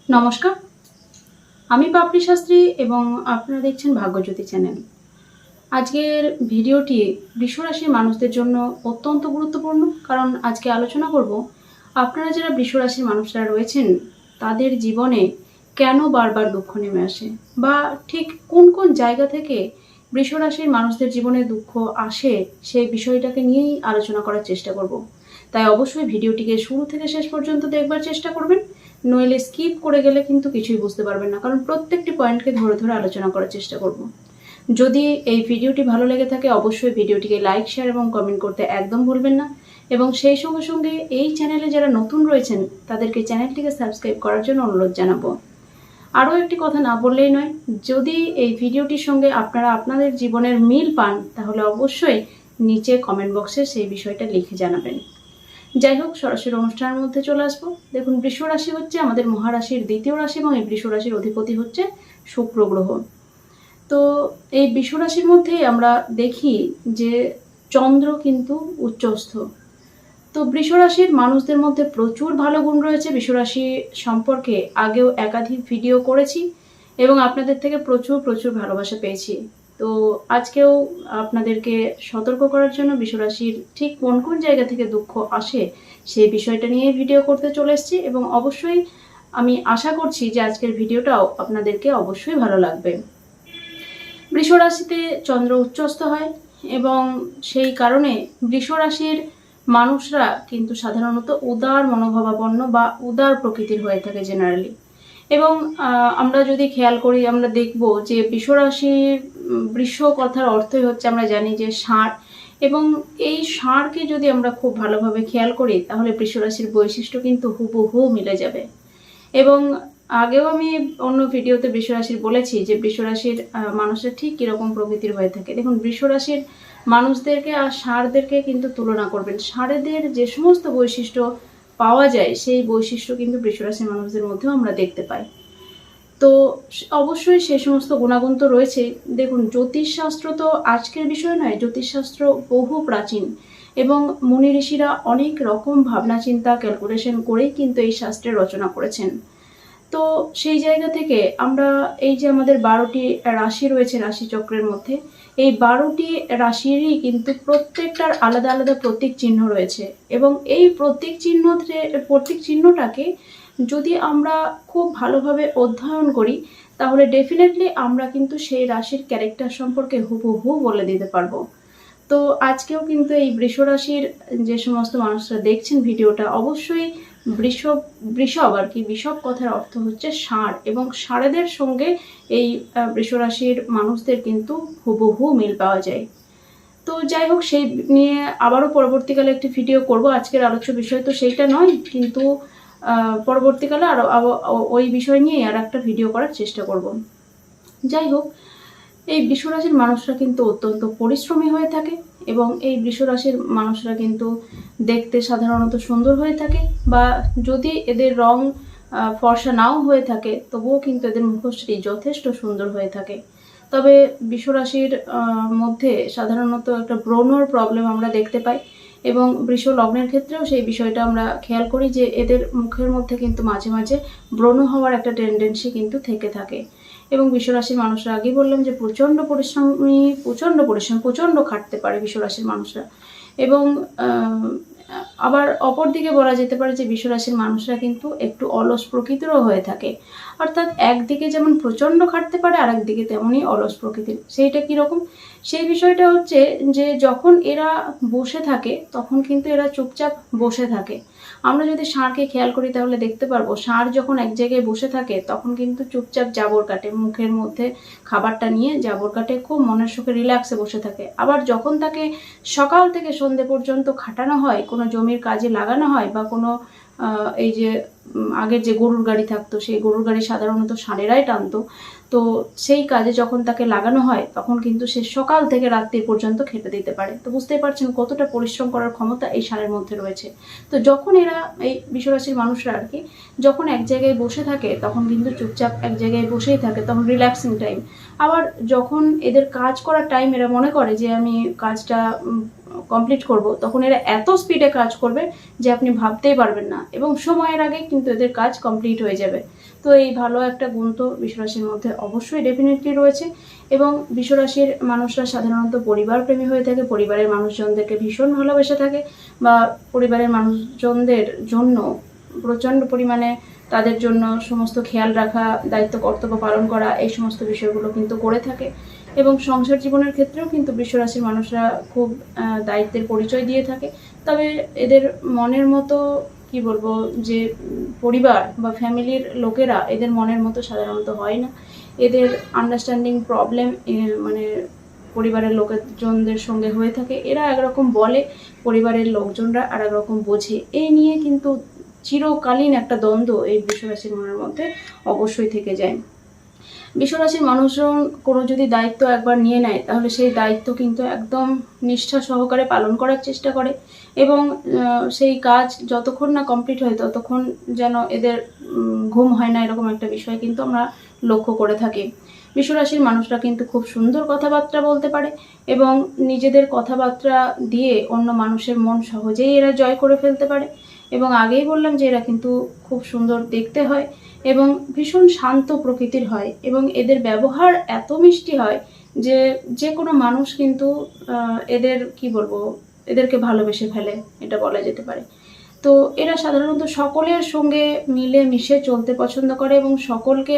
নমস্কার, আমি পাপড়ি শাস্ত্রী এবং আপনারা দেখছেন ভাগ্যজ্যোতি চ্যানেল। আজকের ভিডিওটি বৃষরাশির মানুষদের জন্য অত্যন্ত গুরুত্বপূর্ণ, কারণ আজকে আলোচনা করব আপনারা যারা বৃষরাশির মানুষরা রয়েছেন তাদের জীবনে কেন বারবার দুঃখ নেমে আসে, বা ঠিক কোন কোন জায়গা থেকে বৃষরাশির মানুষদের জীবনে দুঃখ আসে সেই বিষয়টাকে নিয়েই আলোচনা করার চেষ্টা করব। তাই অবশ্যই ভিডিওটিকে শুরু থেকে শেষ পর্যন্ত দেখবার চেষ্টা করবেন, নইলে স্কিপ করে গেলে কিন্তু কিছুই বুঝতে পারবেন না, কারণ প্রত্যেকটি পয়েন্টকে ধরে ধরে আলোচনা করার চেষ্টা করব। যদি এই ভিডিওটি ভালো লেগে থাকে অবশ্যই ভিডিওটিকে লাইক, শেয়ার এবং কমেন্ট করতে একদম ভুলবেন না, এবং সেই সঙ্গে সঙ্গে এই চ্যানেলে যারা নতুন রয়েছেন তাদেরকে চ্যানেলটিকে সাবস্ক্রাইব করার জন্য অনুরোধ জানাবো। আরও একটি কথা না বললেই নয়, যদি এই ভিডিওটির সঙ্গে আপনারা আপনাদের জীবনের মিল পান তাহলে অবশ্যই নিচে কমেন্ট বক্সে সেই বিষয়টা লিখে জানাবেন। যাই হোক, সরাসরি অনুষ্ঠানের মধ্যে চলে আসবো। দেখুন, বৃষ রাশি হচ্ছে আমাদের মহারাশির দ্বিতীয় রাশি এবং এই বৃষ রাশির অধিপতি হচ্ছে শুক্র গ্রহ। তো এই বৃষ রাশির মধ্যেই আমরা দেখি যে চন্দ্র কিন্তু উচ্চস্থ। তো বৃষ রাশির মানুষদের মধ্যে প্রচুর ভালো গুণ রয়েছে। বৃষ রাশি সম্পর্কে আগেও একাধিক ভিডিও করেছি এবং আপনাদের থেকে প্রচুর প্রচুর ভালোবাসা পেয়েছি। তো আজকেও আপনাদেরকে সতর্ক করার জন্য বৃষ রাশির ঠিক কোন কোন জায়গা থেকে দুঃখ আসে সেই বিষয়টা নিয়ে ভিডিও করতে চলে এসেছি, এবং অবশ্যই আমি আশা করছি যে আজকের ভিডিওটাও আপনাদেরকে অবশ্যই ভালো লাগবে। বৃষ রাশিতে চন্দ্র উচ্চস্থ হয় এবং সেই কারণে বৃষ রাশির মানুষরা কিন্তু সাধারণত উদার মনোভাবাপন্ন বা উদার প্রকৃতির হয়ে থাকে জেনারেলি। এবং আমরা যদি খেয়াল করি আমরা দেখব যে বৃষ রাশির বৃষ কথার অর্থই হচ্ছে, আমরা জানি যে ষাঁড়, এবং এই ষাঁড়কে যদি আমরা খুব ভালোভাবে খেয়াল করি তাহলে বৃষ রাশির বৈশিষ্ট্য কিন্তু হুবহু মিলে যাবে। এবং আগেও আমি অন্য ভিডিওতে বৃষ রাশির বলেছি যে বৃষ রাশির মানুষরা ঠিক কীরকম প্রকৃতির হয়ে থাকে। দেখুন, বৃষ রাশির মানুষদেরকে আর ষাঁড়দেরকে কিন্তু তুলনা করবেন, ষাঁড়েদের যে সমস্ত বৈশিষ্ট্য পাওয়া যায় সেই বৈশিষ্ট্য কিন্তু বৃষ রাশির মানুষদের মধ্যেও আমরা দেখতে পাই। তো অবশ্যই সেই সমস্ত গুণাগুণ তো রয়েছে। দেখুন, জ্যোতিষশাস্ত্র তো আজকের বিষয় নয়, জ্যোতিষশাস্ত্র বহু প্রাচীন এবং মুনি ঋষিরা অনেক রকম ভাবনা চিন্তা ক্যালকুলেশন করেই কিন্তু এই শাস্ত্রের রচনা করেছেন। তো সেই জায়গা থেকে আমরা এই যে আমাদের 12টি রাশি রয়েছে রাশিচক্রের মধ্যে, এই 12টি রাশিরই কিন্তু প্রত্যেকটার আলাদা আলাদা প্রতীক চিহ্ন রয়েছে, এবং এই প্রতীক চিহ্নটাকে যদি আমরা খুব ভালোভাবে অধ্যয়ন করি তাহলে ডেফিনেটলি আমরা কিন্তু সেই রাশির ক্যারেক্টার সম্পর্কে হুবহু বলে দিতে পারবো। তো আজকেও কিন্তু এই বৃষ রাশির যে সমস্ত মানুষরা দেখছেন ভিডিওটা, অবশ্যই বৃষভ আর কি, বৃষভ কথার অর্থ হচ্ছে ষাঁড়, এবং ষাঁড়েদের সঙ্গে এই বৃষ রাশির মানুষদের কিন্তু হুবহু মিল পাওয়া যায়। তো যাই হোক, সেই নিয়ে আবারও পরবর্তীকালে একটি ভিডিও করব। আজকের আলোচ্য বিষয় তো সেইটা নয়, কিন্তু পরবর্তীকালে আরও ওই বিষয় নিয়ে আর একটা ভিডিও করার চেষ্টা করব। যাই হোক, এই বৃষ রাশির মানুষরা কিন্তু অত্যন্ত পরিশ্রমী হয়ে থাকে, এবং এই বৃষ রাশির মানুষরা কিন্তু দেখতে সাধারণত সুন্দর হয়ে থাকে, বা যদি এদের রং ফর্সা নাও হয়ে থাকে তবুও কিন্তু এদের মুখশ্রী যথেষ্ট সুন্দর হয়ে থাকে। তবে বৃষ রাশির মধ্যে সাধারণত একটা ব্রণর প্রবলেম আমরা দেখতে পাই, এবং বৃষ লগ্নের ক্ষেত্রেও সেই বিষয়টা আমরা খেয়াল করি যে এদের মুখের মধ্যে কিন্তু মাঝে মাঝে ব্রণ হওয়ার একটা টেন্ডেন্সি কিন্তু থেকে থাকে। এবং বৃষ রাশির মানুষরা আগেই বললাম যে প্রচণ্ড পরিশ্রম প্রচণ্ড খাটতে পারে বৃষ রাশির মানুষরা। এবং আবার অপর দিকে বলা যেতে পারে যে বৃষ রাশির মানুষরা কিন্তু একটু অলস প্রকৃতিরও হয়ে থাকে, অর্থাৎ একদিকে যেমন প্রচণ্ড খাটতে পারে আর একদিকে তেমনই অলস প্রকৃতির। সেইটা কীরকম, সেই বিষয়টা হচ্ছে যে যখন এরা বসে থাকে তখন কিন্তু এরা চুপচাপ বসে থাকে। আমরা যদি ষাঁড়কে খেয়াল করি তাহলে দেখতে পারবো ষাঁড় যখন এক জায়গায় বসে থাকে তখন কিন্তু চুপচাপ জাবর কাটে, মুখের মধ্যে খাবারটা নিয়ে জাবর কাটে, খুব মনের সুখে রিল্যাক্সে বসে থাকে। আবার যখন তাকে সকাল থেকে সন্ধ্যে পর্যন্ত খাটানো হয়, কোনো জমির কাজে লাগানো হয়, বা কোনো এই যে আগের যে গরুর গাড়ি থাকতো সেই গরুর গাড়ি সাধারণত ষাঁড়েরাই টানতো, তো সেই কাজে যখন তাকে লাগানো হয় তখন কিন্তু সে সকাল থেকে রাত্রি পর্যন্ত খেটে দিতে পারে। তো বুঝতেই পারছেন কতটা পরিশ্রম করার ক্ষমতা এই ষাঁড়ের মধ্যে রয়েছে। তো যখন এরা এই বৃষ রাশির মানুষরা আর কি যখন এক জায়গায় বসে থাকে তখন কিন্তু চুপচাপ এক জায়গায় বসেই থাকে, তখন রিল্যাক্সিং টাইম। আবার যখন এদের কাজ করার টাইম এরা মনে করে যে আমি কাজটা কমপ্লিট করব, তখন এরা এত স্পিডে কাজ করবে যে আপনি ভাবতেই পারবেন না, এবং সময়ের আগে কিন্তু এদের কাজ কমপ্লিট হয়ে যাবে। তো এই ভালো একটা গুণ তো বৃষরাশির মধ্যে অবশ্যই ডেফিনেটলি রয়েছে। এবং বৃষরাশির মানুষরা সাধারণত পরিবার প্রেমী হয়ে থাকে, পরিবারের মানুষজনদেরকে ভীষণ ভালোবেসে থাকে, বা পরিবারের মানুষজনদের জন্য প্রচণ্ড পরিমাণে তাদের জন্য সমস্ত খেয়াল রাখা, দায়িত্ব কর্তব্য পালন করা, এই সমস্ত বিষয়গুলো কিন্তু করে থাকে। এবং সংসার জীবনের ক্ষেত্রেও কিন্তু বৃষরাশির মানুষরা খুব দায়িত্বের পরিচয় দিয়ে থাকে। তবে এদের মনের মতো কি বলবো, যে পরিবার বা ফ্যামিলির লোকেরা এদের মনের মতো সাধারণত হয় না। এদের আন্ডারস্ট্যান্ডিং প্রবলেম মানে পরিবারের লোকজনদের সঙ্গে হয়ে থাকে। এরা একরকম বলে, পরিবারের লোকজনরা আর একরকম বোঝে। এই নিয়ে কিন্তু চিরকালীন একটা দ্বন্দ্ব এই বৃষরাশির মনের মধ্যে অবশ্যই থেকে যায়। বৃষরাশির মানুষজন কোনো যদি দায়িত্ব একবার নিয়ে নেয়, তাহলে সেই দায়িত্ব কিন্তু একদম নিষ্ঠা সহকারে পালন করার চেষ্টা করে। এবং সেই কাজ যতক্ষণ না কমপ্লিট হয় ততক্ষণ যেন এদের ঘুম হয় না, এরকম একটা বিষয় কিন্তু আমরা লক্ষ্য করে থাকি। বৃষরাশির মানুষরা কিন্তু খুব সুন্দর কথাবার্তা বলতে পারে, এবং নিজেদের কথাবার্তা দিয়ে অন্য মানুষের মন সহজেই এরা জয় করে ফেলতে পারে। এবং আগেই বললাম যে এরা কিন্তু খুব সুন্দর দেখতে হয় এবং ভীষণ শান্ত প্রকৃতির হয়, এবং এদের ব্যবহার এত মিষ্টি হয় যে যে কোনো মানুষ কিন্তু এদের কি বলবো, এদেরকে ভালোবেসে ফেলে, এটা বলা যেতে পারে। তো এরা সাধারণত সকলের সঙ্গে মিলে মিশে চলতে পছন্দ করে, এবং সকলকে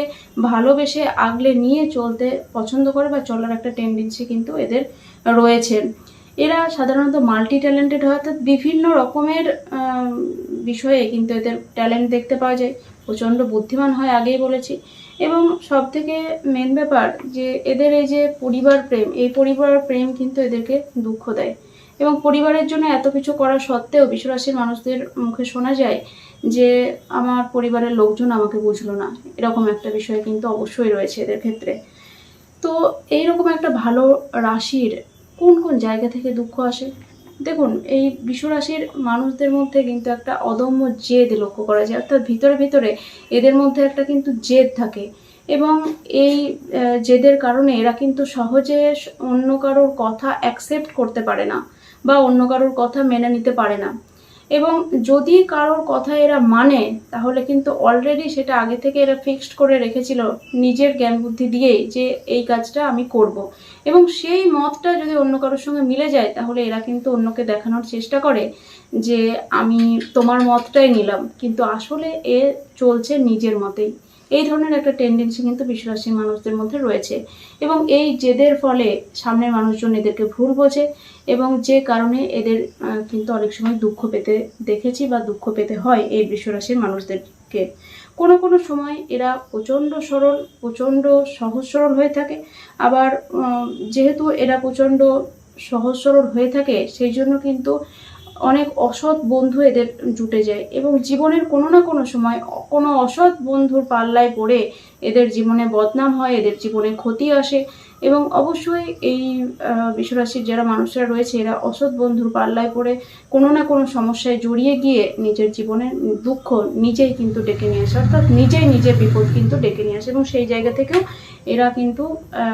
ভালোবেসে আগলে নিয়ে চলতে পছন্দ করে, বা চলার একটা টেন্ডেন্সি কিন্তু এদের রয়েছে। এরা সাধারণত মাল্টি ট্যালেন্টেড হয়, অর্থাৎ বিভিন্ন রকমের বিষয়ে কিন্তু এদের ট্যালেন্ট দেখতে পাওয়া যায়। প্রচণ্ড বুদ্ধিমান হয়, আগেই বলেছি। এবং সব থেকে মেন ব্যাপার যে এদের এই যে পরিবার প্রেম, এই পরিবার প্রেম কিন্তু এদেরকে দুঃখ দেয়। এবং পরিবারের জন্য এত কিছু করা সত্ত্বেও বৃষরাশির মানুষদের মুখে শোনা যায় যে আমার পরিবারের লোকজন আমাকে বুঝলো না, এরকম একটা বিষয় কিন্তু অবশ্যই রয়েছে এদের ক্ষেত্রে। তো এইরকম একটা ভালো রাশির কোন কোন জায়গা থেকে দুঃখ আসে? দেখুন, এই বৃষরাশির মানুষদের মধ্যে কিন্তু একটা অদম্য জেদ লক্ষ্য করা যায়, অর্থাৎ ভিতরে ভিতরে এদের মধ্যে একটা কিন্তু জেদ থাকে। এবং এই জেদের কারণে এরা কিন্তু সহজে অন্য কারোর কথা অ্যাকসেপ্ট করতে পারে না, বা অন্য কারোর কথা মেনে নিতে পারে না। এবং যদি কারোর কথা এরা মানে, তাহলে কিন্তু অলরেডি সেটা আগে থেকে এরা ফিক্সড করে রেখেছিল নিজের জ্ঞান বুদ্ধি দিয়েই যে এই কাজটা আমি করব। এবং সেই মতটা যদি অন্য কারোর সঙ্গে মিলে যায়, তাহলে এরা কিন্তু অন্যকে দেখানোর চেষ্টা করে যে আমি তোমার মতটাই নিলাম, কিন্তু আসলে এ চলছে নিজের মতেই। এই ধরনের একটা টেন্ডেন্সি কিন্তু বৃষরাশির মানুষদের মধ্যে রয়েছে। এবং এই জেদের ফলে সামনের মানুষজন এদেরকে ভুল বোঝে, এবং যে কারণে এদের কিন্তু অনেক সময় দুঃখ পেতে দেখেছি, বা দুঃখ পেতে হয় এই বৃষরাশির মানুষদেরকে। কোনো কোনো সময় এরা প্রচণ্ড সরল, প্রচণ্ড সহজ সরল হয়ে থাকে। আবার যেহেতু এরা প্রচণ্ড সহজ সরল হয়ে থাকে, সেই জন্য কিন্তু অনেক অসৎ বন্ধু এদের জুটে যায়, এবং জীবনের কোনো না কোনো সময় কোনো অসৎ বন্ধুর পাল্লায় পড়ে এদের জীবনে বদনাম হয়, এদের জীবনে ক্ষতি আসে। এবং অবশ্যই এই বৃষরাশির যারা মানুষরা রয়েছে, এরা অসৎ বন্ধুর পাল্লায় পড়ে কোনো না কোনো সমস্যায় জড়িয়ে গিয়ে নিজের জীবনের দুঃখ নিজেই কিন্তু ডেকে নিয়ে আসে, অর্থাৎ নিজেই নিজের বিপদ কিন্তু ডেকে নিয়ে আসে, এবং সেই জায়গা থেকেও এরা কিন্তু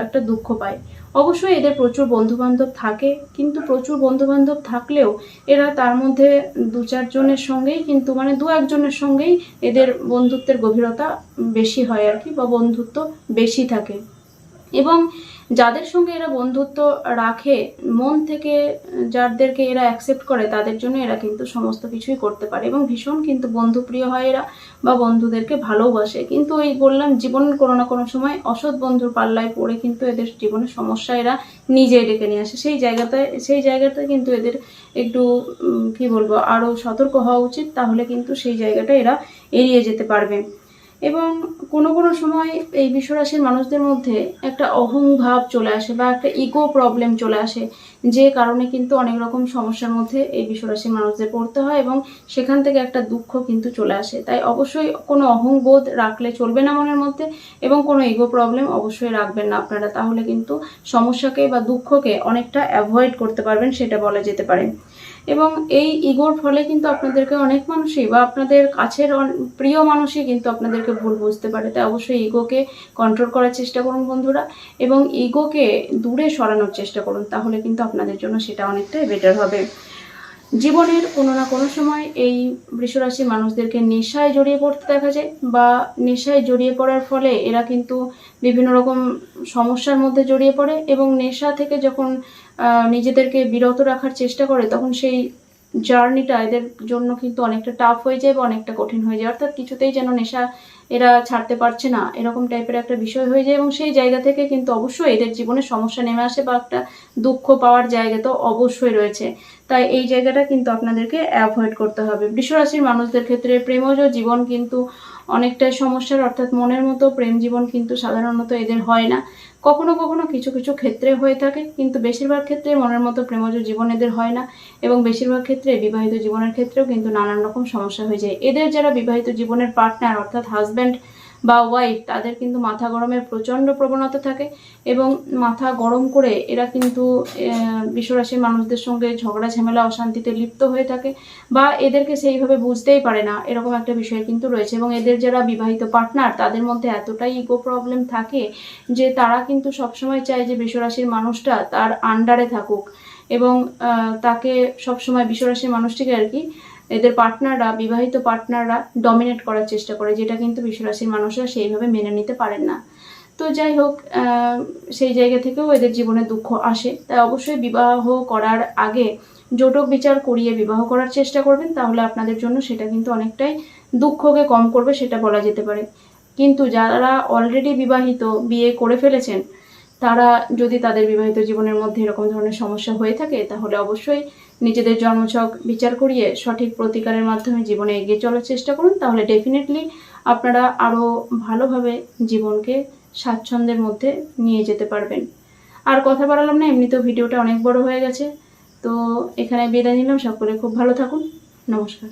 একটা দুঃখ পায়। অবশ্যই এদের প্রচুর বন্ধুবান্ধব থাকে, কিন্তু প্রচুর বন্ধুবান্ধব থাকলেও এরা তার মধ্যে দু চারজনের সঙ্গেই কিন্তু মানে দু একজনের সঙ্গেই এদের বন্ধুত্বের গভীরতা বেশি হয় আর কি, বা বন্ধুত্ব বেশি থাকে। এবং যাদের সঙ্গে এরা বন্ধুত্ব রাখে মন থেকে, যাদেরকে এরা অ্যাকসেপ্ট করে, তাদের জন্য এরা কিন্তু সমস্ত কিছুই করতে পারে, এবং ভীষণ কিন্তু বন্ধুপ্রিয় হয় এরা, বা বন্ধুদেরকে ভালোবাসে। কিন্তু এই বললাম, জীবনের কোনো না কোনো সময় অসৎ বন্ধুর পাল্লায় পড়ে কিন্তু এদের জীবনের সমস্যা এরা নিজেই ডেকে নিয়ে আসে। সেই জায়গাটায় কিন্তু এদের একটু কি বলবো, আরও সতর্ক হওয়া উচিত, তাহলে কিন্তু সেই জায়গাটা এরা এড়িয়ে যেতে পারবে। এবং কোনো কোনো সময় এই বৃষরাশির মানুষদের মধ্যে একটা অহংভাব চলে আসে, বা একটা ইগো প্রবলেম চলে আসে, যে কারণে কিন্তু অনেক রকম সমস্যার মধ্যে এই বৃষরাশির মানুষদের পড়তে হয়, এবং সেখান থেকে একটা দুঃখ কিন্তু চলে আসে। তাই অবশ্যই কোনো অহংবোধ রাখলে চলবে না মনের মধ্যে, এবং কোনো ইগো প্রবলেম অবশ্যই রাখবেন না আপনারা, তাহলে কিন্তু সমস্যাকে বা দুঃখকে অনেকটা অ্যাভয়েড করতে পারবেন, সেটা বলা যেতে পারে। এবং এই ইগোর ফলে কিন্তু আপনাদেরকে অনেক মানুষই, বা আপনাদের কাছের প্রিয় মানুষই কিন্তু আপনাদেরকে ভুল বুঝতে পারে। তাই অবশ্যই ইগোকে কন্ট্রোল করার চেষ্টা করুন বন্ধুরা, এবং ইগোকে দূরে সরানোর চেষ্টা করুন, তাহলে কিন্তু আপনাদের জন্য সেটা অনেকটাই বেটার হবে। জীবনের কোনো না কোনো সময় এই বৃষরাশির মানুষদেরকে নেশায় জড়িয়ে পড়তে দেখা যায়, বা নেশায় জড়িয়ে পড়ার ফলে এরা কিন্তু বিভিন্ন রকম সমস্যার মধ্যে জড়িয়ে পড়ে, এবং নেশা থেকে যখন নিজেদেরকে বিরত রাখার চেষ্টা করে তখন সেই জার্নিটা এদের জন্য কিন্তু অনেকটা টাফ হয়ে যায় বা অনেকটা কঠিন হয়ে যায়। অর্থাৎ কিছুতেই যেন নেশা এরা ছাড়তে পারছে না, এরকম টাইপের একটা বিষয় হয়ে যায়, এবং সেই জায়গা থেকে কিন্তু অবশ্যই এদের জীবনে সমস্যা নেমে আসে বা একটা দুঃখ পাওয়ার জায়গা তো অবশ্যই রয়েছে। তাই এই জায়গাটা কিন্তু আপনাদেরকে অ্যাভয়েড করতে হবে। বৃষরাশির মানুষদের ক্ষেত্রে প্রেমজ জীবন কিন্তু অনেকটাই সমস্যার, অর্থাৎ মনের মতো প্রেম জীবন কিন্তু সাধারণত এদের হয় না। কখনো কখনো কিছু কিছু ক্ষেত্রে হয়ে থাকে, কিন্তু বেশিরভাগ ক্ষেত্রে মনের মতো প্রেমজ জীবন এদের হয় না, এবং বেশিরভাগ ক্ষেত্রে বিবাহিত জীবনের ক্ষেত্রেও কিন্তু নানান রকম সমস্যা হয়ে যায়। এদের যারা বিবাহিত জীবনের পার্টনার অর্থাৎ হাজব্যান্ড বা ওয়াইফ, তাদের কিন্তু মাথা গরমের প্রচণ্ড প্রবণতা থাকে, এবং মাথা গরম করে এরা কিন্তু বৃষরাশির মানুষদের সঙ্গে ঝগড়া ঝামেলা অশান্তিতে লিপ্ত হয়ে থাকে, বা এদেরকে সেইভাবে বুঝতেই পারে না, এরকম একটা বিষয় কিন্তু রয়েছে। এবং এদের যারা বিবাহিত পার্টনার, তাদের মধ্যে এতটাই ইগো প্রবলেম থাকে যে তারা কিন্তু সবসময় চায় যে বৃষরাশির মানুষটা তার আন্ডারে থাকুক, এবং তাকে সবসময় বৃষরাশির মানুষটিকে আর কি এদের পার্টনাররা, বিবাহিত পার্টনাররা ডমিনেট করার চেষ্টা করে, যেটা কিন্তু বৃষরাশির মানুষরা সেইভাবে মেনে নিতে পারেন না। তো যাই হোক, সেই জায়গা থেকেও এদের জীবনে দুঃখ আসে। তাই অবশ্যই বিবাহ করার আগে জোটক বিচার করিয়ে বিবাহ করার চেষ্টা করবেন, তাহলে আপনাদের জন্য সেটা কিন্তু অনেকটাই দুঃখকে কম করবে, সেটা বলা যেতে পারে। কিন্তু যারা অলরেডি বিবাহিত, বিয়ে করে ফেলেছেন, তারা যদি তাদের বিবাহিত জীবনের মধ্যে এরকম ধরনের সমস্যা হয়ে থাকে, তাহলে অবশ্যই নিজেদের জন্মছক বিচার করিয়ে সঠিক প্রতিকারের মাধ্যমে জীবনে এগিয়ে চলার চেষ্টা করুন, তাহলে ডেফিনেটলি আপনারা আরও ভালোভাবে জীবনকে স্বাচ্ছন্দ্যের মধ্যে নিয়ে যেতে পারবেন। আর কথা বাড়ালাম না, এমনিতেও ভিডিওটা অনেক বড় হয়ে গেছে, তো এখানে বিদায় নিলাম। সকলে খুব ভালো থাকুন। নমস্কার।